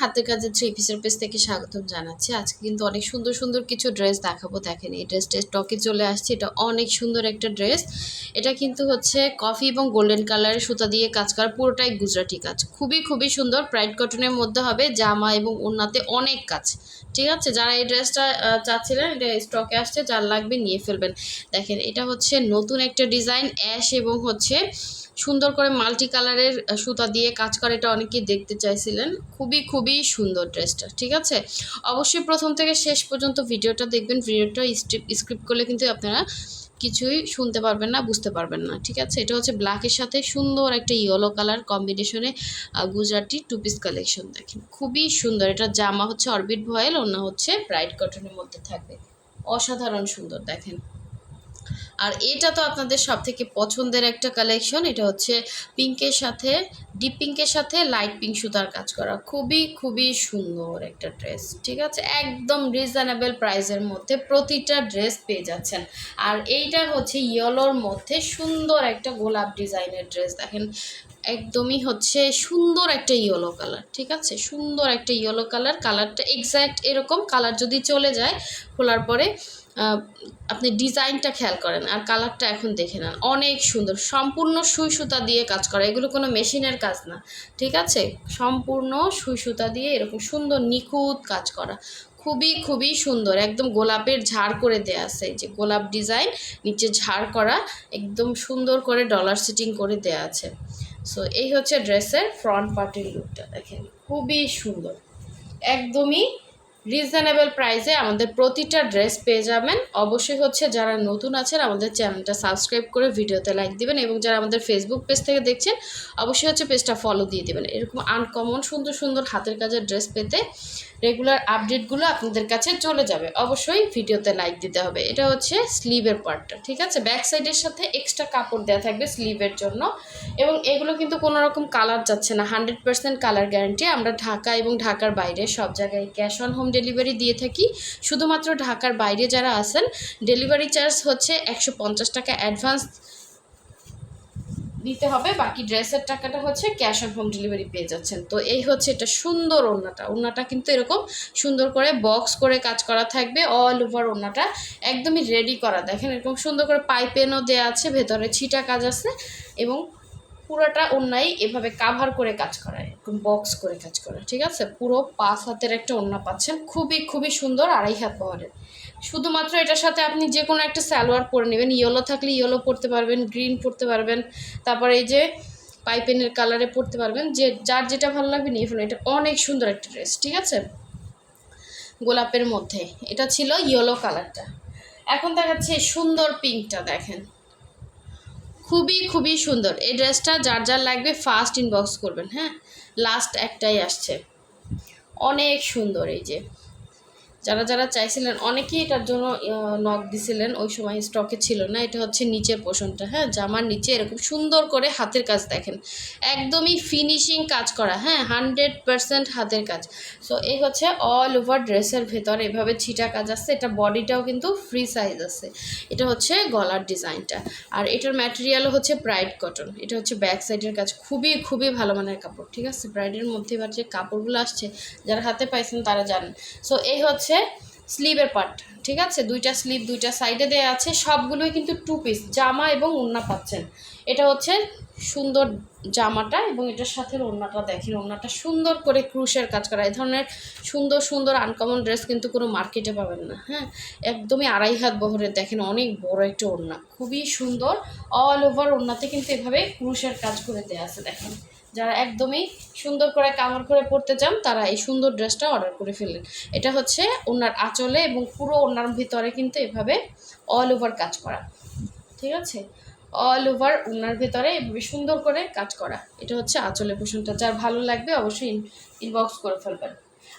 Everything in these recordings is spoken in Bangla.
হাতের কাজের থ্রি পিসের পেজ থেকে স্বাগতম জানাচ্ছি। আজকে কিন্তু অনেক সুন্দর সুন্দর কিছু ড্রেস দেখাবো। দেখেন এই ড্রেসটা স্টকে চলে আসছে। এটা অনেক সুন্দর একটা ড্রেস। এটা কিন্তু হচ্ছে কফি এবং গোল্ডেন কালারের সুতা দিয়ে কাজ করা, পুরোটাই গুজরাটি কাজ। খুবই খুবই সুন্দর, ব্রাইট কটনের মধ্যে হবে। জামা এবং ওড়নাতে অনেক কাজ। ঠিক আছে, যারা এই ড্রেসটা চাচ্ছিলেন, এটা স্টকে আসছে, যার লাগবে নিয়ে ফেলবেন। দেখেন এটা হচ্ছে নতুন একটা ডিজাইন, অ্যাশ এবং হচ্ছে সুন্দর করে মাল্টি কালারের সুতা দিয়ে কাজ করে। এটা অনেকেই দেখতে চাইছিলেন। খুবই খুবই সুন্দর ড্রেসটা। ঠিক আছে, অবশ্যই প্রথম থেকে শেষ পর্যন্ত ভিডিওটা দেখবেন। ভিডিওটা স্ক্রিপ্ট করলে কিন্তু আপনারা কিছুই শুনতে পারবেন না, বুঝতে পারবেন না। ঠিক আছে, এটা হচ্ছে ব্ল্যাকের সাথে সুন্দর একটা ইয়েলো কালার কম্বিনেশনে গুজরাটি টু পিস কালেকশন। দেখেন খুবই সুন্দর। এটা জামা হচ্ছে অরবিট ভয়েল, অন্য হচ্ছে ব্রাইট কটনের মধ্যে থাকবে। অসাধারণ সুন্দর। দেখেন, আর এটা তো আপনাদের সব থেকে পছন্দের একটা কালেকশন। এটা হচ্ছে পিঙ্কের সাথে, ডিপ পিঙ্কের সাথে লাইট পিঙ্ক সুতার কাজ করা। খুবই খুবই সুন্দর একটা ড্রেস। ঠিক আছে, একদম রিজনেবল প্রাইসের মধ্যে প্রতিটা ড্রেস পেয়ে যাচ্ছেন। আর এইটা হচ্ছে ইয়েলোর মধ্যে সুন্দর একটা গোলাপ ডিজাইনের ড্রেস। দেখেন একদমই হচ্ছে সুন্দর একটা ইয়েলো কালার। ঠিক আছে, সুন্দর একটা ইয়েলো কালার। কালারটা এক্স্যাক্ট এরকম। কালার যদি চলে যায় খোলার পরে আপনি ডিজাইনটা খেয়াল করেন আর কালারটা এখন দেখে নেন। অনেক সুন্দর, সম্পূর্ণ সুই সুতা দিয়ে কাজ করা। এগুলো কোনো মেশিনের কাজ না। ঠিক আছে, সম্পূর্ণ সুই সুতা দিয়ে এরকম সুন্দর নিখুঁত কাজ করা। খুবই খুবই সুন্দর। একদম গোলাপের ঝাড় করে দেয়া আছে, যে গোলাপ ডিজাইন, নিচে ঝাড় করা, একদম সুন্দর করে ডলার সেটিং করে দেয়া আছে। সো এই হচ্ছে ড্রেসের ফ্রন্ট পার্টের লুকটা। দেখেন খুবই সুন্দর। একদমই রিজনেবল প্রাইসে আমাদের প্রতিটা ড্রেস পেয়ে যাবেন। অবশ্যই হচ্ছে যারা নতুন আছেন আমাদের চ্যানেলটা সাবস্ক্রাইব করে ভিডিওতে লাইক দিবেন, এবং যারা আমাদের ফেসবুক পেজ থেকে দেখছেন অবশ্যই হচ্ছে পেজটা ফলো দিয়ে দেবেন। এরকম আনকমন সুন্দর সুন্দর হাতের কাজের ড্রেস পেতে রেগুলার আপডেটগুলো আপনাদের কাছে চলে যাবে। অবশ্যই ভিডিওতে লাইক দিতে হবে। এটা হচ্ছে স্লিভের পার্টটা। ঠিক আছে, ব্যাক সাইডের সাথে এক্সট্রা কাপড় দেওয়া থাকবে স্লিভের জন্য। এবং এগুলো কিন্তু কোনো রকম কালার যাচ্ছে না, 100% কালার গ্যারান্টি। আমরা ঢাকা এবং ঢাকার বাইরে সব জায়গায় ক্যাশ অন হোম ডেলিভারি দিয়ে থাকি। শুধুমাত্র ঢাকার বাইরে যারা আছেন, ডেলিভারি চার্জ হচ্ছে 150 টাকা অ্যাডভান্স দিতে হবে, বাকি ড্রেসের টাকাটা হচ্ছে ক্যাশ অন হোম ডেলিভারি পেয়ে যাচ্ছেন। তো এই হচ্ছে এটা সুন্দর ওড়নাটা। ওড়নাটা কিন্তু এরকম সুন্দর করে বক্স করে কাজ করা থাকবে। অল ওভার ওড়নাটা একদমই রেডি করা। দেখেন এরকম সুন্দর করে পাইপেনও দেওয়া আছে, ভেতরে ছিটা কাজ আছে, এবং পুরোটা ওড়নাই এভাবে কাভার করে কাজ করা, এরকম বক্স করে কাজ করা। ঠিক আছে, পুরো 5 হাতের একটা ওড়না পাচ্ছেন। খুবই খুবই সুন্দর, 2.5 হাত বহরের। শুধুমাত্র এটার সাথে আপনি যে কোনো একটা সালোয়ার পরে নেবেন। ইয়েলো থাকলে ইয়েলো পরতে পারবেন, গ্রিন পরতে পারবেন, তারপরে এই যে পাইপেনের কালারে পরতে পারবেন। যে যার যেটা ভালো লাগবে নিয়ে ফেলুন। এটা অনেক সুন্দর একটা ড্রেস। ঠিক আছে, গোলাপের মধ্যে এটা ছিল ইয়েলো কালারটা। এখন দেখাচ্ছে সুন্দর পিঙ্কটা। দেখেন খুবই খুবই সুন্দর এই ড্রেসটা। যার যার লাগবে ফার্স্ট ইনবক্স করবেন। হ্যাঁ, লাস্ট একটাই আসছে। অনেক সুন্দর। এই যে যারা যারা চাইছিলেন অনেকেই এটার জন্য নক দিছিলেন, ওই সময় স্টকে ছিল না। এটা হচ্ছে নিচের পোর্শনটা। হ্যাঁ, জামার নিচে এরকম সুন্দর করে হাতের কাজ। দেখেন একদমই ফিনিশিং কাজ করা। হ্যাঁ, 100% হাতের কাজ। সো এই হচ্ছে অল ওভার ড্রেসের ভেতরে এভাবে ছিটা কাজ আছে। এটা বডিটাও কিন্তু ফ্রি সাইজ আছে। এটা হচ্ছে গলার ডিজাইনটা। আর এটার ম্যাটেরিয়ালও হচ্ছে ব্রাইট কটন। এটা হচ্ছে ব্যাক সাইডের কাজ। খুবই খুবই ভালো মানের কাপড়। ঠিক আছে, ব্রাইডের মধ্যে এবার যে কাপড়গুলো আসছে যারা হাতে পাইছেন তারা জানেন। সো এই হচ্ছে স্লিভের পার্ট। ঠিক আছে, দুইটা স্লিভ দুইটা সাইডে দেওয়া আছে। সবগুলোই কিন্তু টু পিস জামা এবং ওড়না পাচ্ছেন। এটা হচ্ছে সুন্দর জামাটা, এবং এটার সাথে ওড়নাটা দেখেন। ওড়নাটা সুন্দর করে ক্রুশের কাজ করা। এই ধরনের সুন্দর সুন্দর আনকমন ড্রেস কিন্তু কোনো মার্কেটে পাবেন না। হ্যাঁ, একদমই 2.5 হাত বহরের। দেখেন অনেক বড় একটা ওড়না, খুবই সুন্দর। অল ওভার ওড়নাতে কিন্তু এভাবে ক্রুশের কাজ করে দেওয়া আছে। দেখেন যারা একদমই সুন্দর করে কাভার করে পরতে চান তারা এই সুন্দর ড্রেসটা অর্ডার করে ফেললেন। এটা হচ্ছে ওনার আঁচলে এবং পুরো ওনার ভিতরে কিন্তু এভাবে অল ওভার কাজ করা। ঠিক আছে, অল ওভার ওনার ভেতরে এভাবে সুন্দর করে কাজ করা। এটা হচ্ছে আঁচলের পোর্শনটা। যার ভালো লাগবে অবশ্যই ইনবক্স করে ফেলবেন।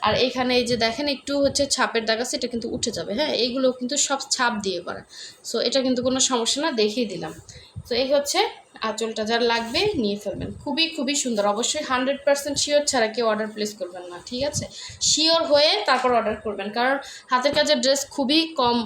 আর এইখানে এই যে দেখেন একটু হচ্ছে ছাপের দাগ আছে, এটা কিন্তু উঠে যাবে। হ্যাঁ, এইগুলো কিন্তু সব ছাপ দিয়ে করা। সো এটা কিন্তু কোনো সমস্যা না, দেখিয়ে দিলাম। তো এই হচ্ছে আঁচলটা। যার লাগবে নিয়ে ফেলবেন। খুবই খুবই সুন্দর। অবশ্যই 100% শিওর ছাড়া কেউ অর্ডার প্লেস করবেন না। ঠিক আছে, শিওর হয়ে তারপর অর্ডার করবেন, কারণ হাতের কাজের ড্রেস খুবই কম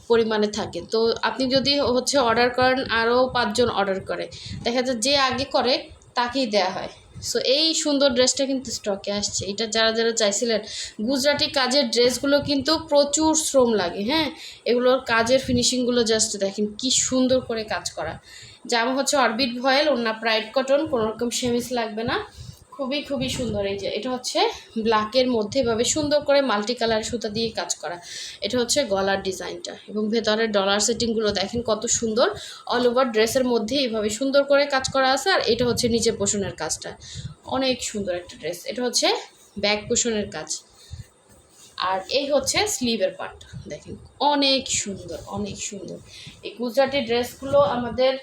পরিমাণে থাকে। তো আপনি যদি হচ্ছে অর্ডার করেন, আরও 5 জন অর্ডার করে, দেখা যায় যে আগে করে তাকেই দেয়া হয়। সো এই সুন্দর ড্রেসটা কিন্তু স্টকে আসছে। এটা যারা যারা চাইছিলেন, গুজরাটি কাজের ড্রেসগুলো কিন্তু প্রচুর শ্রম লাগে, হ্যাঁ, এগুলোর কাজের ফিনিশিংগুলো জাস্ট দেখেন কি সুন্দর করে কাজ করা। জামা হচ্ছে অরবিট ভয়েল, ওড়না প্রাইড কটন, কোনো রকম সেমিস লাগবে না, খুবই খুবই সুন্দর। এই যে এটা হচ্ছে ব্ল্যাকের মধ্যে এভাবে সুন্দর করে মাল্টি কালার সুতা দিয়ে কাজ করা। এটা হচ্ছে গলার ডিজাইনটা, এবং ভেতরের ডলার সেটিংগুলো দেখেন কত সুন্দর। অল ওভার ড্রেসের মধ্যে এইভাবে সুন্দর করে কাজ করা আছে। আর এটা হচ্ছে নিচে পোষণের কাজটা, অনেক সুন্দর একটা ড্রেস। এটা হচ্ছে ব্যাক পোষণের কাজ, আর এই হচ্ছে স্লিভের পার্ট দেখেন, অনেক সুন্দর অনেক সুন্দর। এই গুজরাটি ড্রেসগুলো আমাদের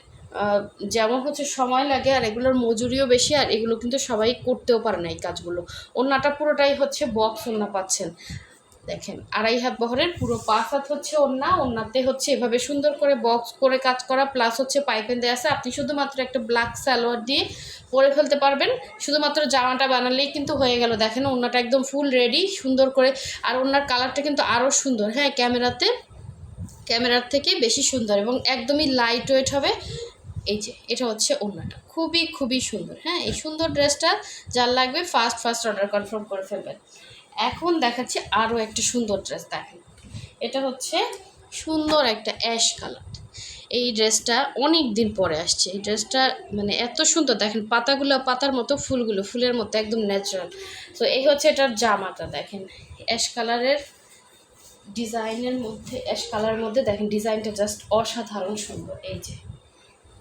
যেমন হচ্ছে সময় লাগে, আর এগুলোর মজুরিও বেশি, আর এগুলো কিন্তু সবাই করতেও পারে না এই কাজগুলো। ওড়নাটা পুরোটাই হচ্ছে বক্স ওড়না পাচ্ছেন দেখেন, 2.5 হাত বহরের, পুরো 5 হাত হচ্ছে ওড়নাতে হচ্ছে এভাবে সুন্দর করে বক্স করে কাজ করা, প্লাস হচ্ছে পাইপেন দেওয়া আছে। আপনি শুধুমাত্র একটা ব্ল্যাক সালোয়ার দিয়ে পরে ফেলতে পারবেন, শুধুমাত্র জামাটা বানালেই কিন্তু হয়ে গেল। দেখেন ওড়নাটা একদম ফুল রেডি সুন্দর করে, আর ওড়নার কালারটা কিন্তু আরও সুন্দর, হ্যাঁ, ক্যামেরার থেকে বেশি সুন্দর, এবং একদমই লাইট ওয়েট হবে। এই যে এটা হচ্ছে ওড়নাটা, খুবই খুবই সুন্দর। হ্যাঁ, এই সুন্দর ড্রেসটা যার লাগবে ফার্স্ট অর্ডার কনফার্ম করে ফেলবেন। এখন দেখাচ্ছি আরও একটা সুন্দর ড্রেস দেখেন, এটা হচ্ছে সুন্দর একটা অ্যাশ কালার। এই ড্রেসটা অনেক দিন পরে আসছে। এই ড্রেসটা মানে এত সুন্দর দেখেন, পাতাগুলো পাতার মতো, ফুলগুলো ফুলের মতো, একদম ন্যাচারাল। তো এই হচ্ছে এটার জামাটা দেখেন, অ্যাশ কালারের ডিজাইনের মধ্যে, অ্যাশ কালারের মধ্যে দেখেন ডিজাইনটা জাস্ট অসাধারণ সুন্দর। এই যে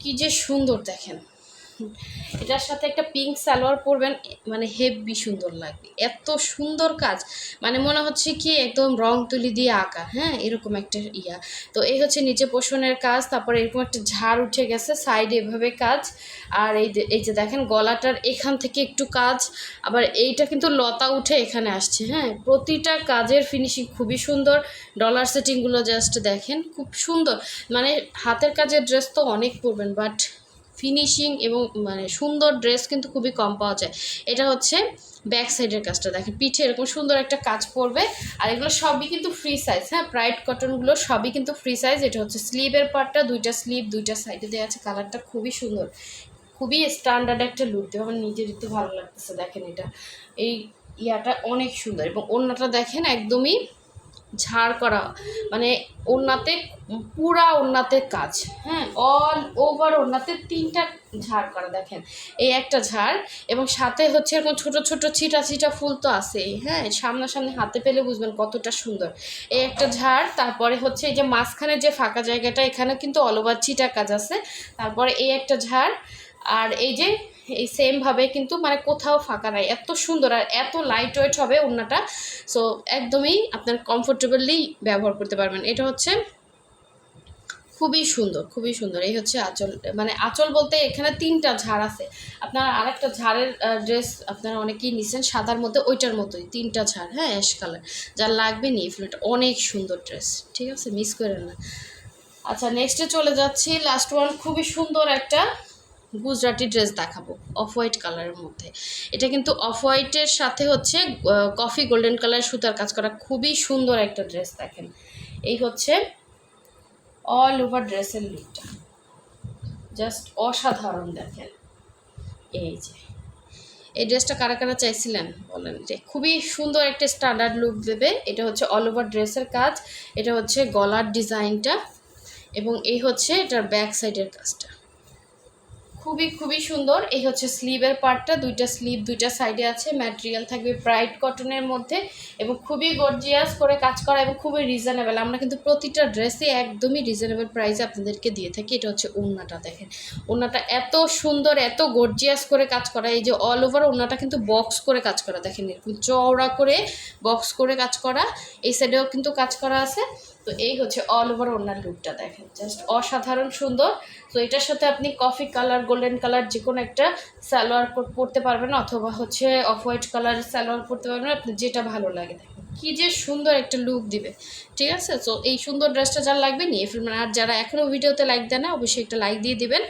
কি যে সুন্দর দেখেন, এটার সাথে একটা পিঙ্ক সালোয়ার পরবেন, মানে হেভি সুন্দর লাগবে, এত সুন্দর কাজ, মানে মনে হচ্ছে কি একদম রং তুলি দিয়ে আঁকা, হ্যাঁ, এরকম একটা ইয়া। তো এই হচ্ছে নিচে পোষণের কাজ, তারপরে এরকম একটা ঝাড় উঠে গেছে সাইডে এভাবে কাজ, আর এই যে দেখেন গলাটার এখান থেকে একটু কাজ, আবার এইটা কিন্তু লতা উঠে এখানে আসছে, হ্যাঁ, প্রতিটা কাজের ফিনিশিং খুবই সুন্দর। ডলার সেটিংগুলো জাস্ট দেখেন খুব সুন্দর, মানে হাতের কাজের ড্রেস তো অনেক পরবেন, বাট ফিনিশিং এবং মানে সুন্দর ড্রেস কিন্তু খুবই কম পাওয়া যায়। এটা হচ্ছে ব্যাক সাইডের কাজটা দেখেন, পিঠে এরকম সুন্দর একটা কাজ পড়বে, আর এগুলো সবই কিন্তু ফ্রি সাইজ, হ্যাঁ, প্রাইড কটনগুলো সবই কিন্তু ফ্রি সাইজ। এটা হচ্ছে স্লিভের পার্টটা, দুইটা স্লিভ দুইটা সাইডে দেওয়া আছে, কালারটা খুবই সুন্দর, খুবই স্ট্যান্ডার্ড একটা লুক দেবে, আমার নিজের একটু ভালো লাগতেছে। দেখেন এটা এই ইয়াটা অনেক সুন্দর, এবং ওড়নাটা দেখেন একদমই ঝাড় করা, মানে ওড়নাতে পুরা ওড়নাতে কাজ, হ্যাঁ, অল ওভার ওড়নাতে 3টা ঝাড় করা দেখেন, এই একটা ঝাড়, এবং সাথে হচ্ছে এরকম ছোট ছোট ছিটা ছিটা ফুল তো আছেই, হ্যাঁ, সামনাসামনি হাতে পেলে বুঝবেন কতটা সুন্দর। এই একটা ঝাড়, তারপরে হচ্ছে এই যে মাঝখানে যে ফাঁকা জায়গাটা, এখানে কিন্তু অল ওভার ছিটা কাজ আছে, তারপরে এই একটা ঝাড়, আর এই যে এই সেমভাবে কিন্তু মানে কোথাও ফাঁকা নাই, এত সুন্দর আর এত লাইট ওয়েট হবে ওড়নাটা। সো একদমই আপনার কমফোর্টেবলি ব্যবহার করতে পারবেন। এটা হচ্ছে খুবই সুন্দর খুবই সুন্দর। এই হচ্ছে আঁচল, মানে আঁচল বলতে এখানে 3টা ঝাড় আছে। আপনার আরেকটা ঝাড়ের ড্রেস আপনারা অনেকেই নিছেন সাদার মধ্যে, ওইটার মতোই 3টা ঝাড়, হ্যাঁ, অ্যাশ কালার, যার লাগবে নিয়ে ফেলুন, অনেক সুন্দর ড্রেস, ঠিক আছে, মিস করেন না। আচ্ছা, নেক্সটে চলে যাচ্ছি, লাস্ট ওয়ান, খুবই সুন্দর একটা গুজরাটি ড্রেস দেখাবো অফ হোয়াইট কালারের মধ্যে। এটা কিন্তু অফ হোয়াইটের সাথে হচ্ছে কফি গোল্ডেন কালার সুতার কাজ করা, খুবই সুন্দর একটা ড্রেস দেখেন। এই হচ্ছে অল ওভার ড্রেসের লুকটা, জাস্ট অসাধারণ দেখেন। এই যে এই ড্রেসটা কারা কারা চাইছিলেন বলেন, যে খুবই সুন্দর একটা স্ট্যান্ডার্ড লুক দেবে। এটা হচ্ছে অল ওভার ড্রেসের কাজ, এটা হচ্ছে গলার ডিজাইনটা, এবং এই হচ্ছে এটার ব্যাক সাইডের কাজটা, খুবই খুবই সুন্দর। এই হচ্ছে স্লিভের পার্টটা, দুইটা স্লিভ দুইটা সাইডে আছে, ম্যাটেরিয়াল থাকবে ব্রাইট কটনের মধ্যে, এবং খুবই গর্জিয়াস করে কাজ করা, এবং খুবই রিজনেবল। আমরা কিন্তু প্রতিটা ড্রেসে একদমই রিজনেবল প্রাইসে আপনাদেরকে দিয়ে থাকি। এটা হচ্ছে ওড়নাটা দেখেন, ওড়নাটা এত সুন্দর এত গর্জিয়াস করে কাজ করা। এই যে অল ওভার ওড়নাটা কিন্তু বক্স করে কাজ করা দেখেন, এরকম চওড়া করে বক্স করে কাজ করা, এই সাইডেও কিন্তু কাজ করা আছে। তো এই হচ্ছে অল ওভার ওড়নার লুকটা দেখেন, জাস্ট অসাধারণ সুন্দর। তো এটার সাথে আপনি কফি কালার গোল্ডেন কালার যে কোনো একটা সালোয়ার পরতে পারবেন, অথবা হচ্ছে অফ হোয়াইট কালার সালোয়ার পরতে পারবেন, আপনি যেটা ভালো লাগে। দেখেন কী যে সুন্দর একটা লুক দিবে, ঠিক আছে। তো এই সুন্দর ড্রেসটা যার লাগবে নিয়ে ফেলবেন। আর যারা এখনও ভিডিওতে লাইক দেন না, অবশ্যই একটা লাইক দিয়ে দিবেন,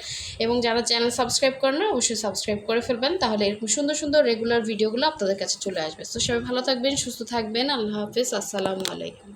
এবং যারা চ্যানেল সাবস্ক্রাইব করেন না, অবশ্যই সাবস্ক্রাইব করে ফেলবেন, তাহলে এরকম সুন্দর সুন্দর রেগুলার ভিডিওগুলো আপনাদের কাছে চলে আসবে। তো সবাই ভালো থাকবেন, সুস্থ থাকবেন, আল্লাহ হাফেজ, আসসালামু আলাইকুম।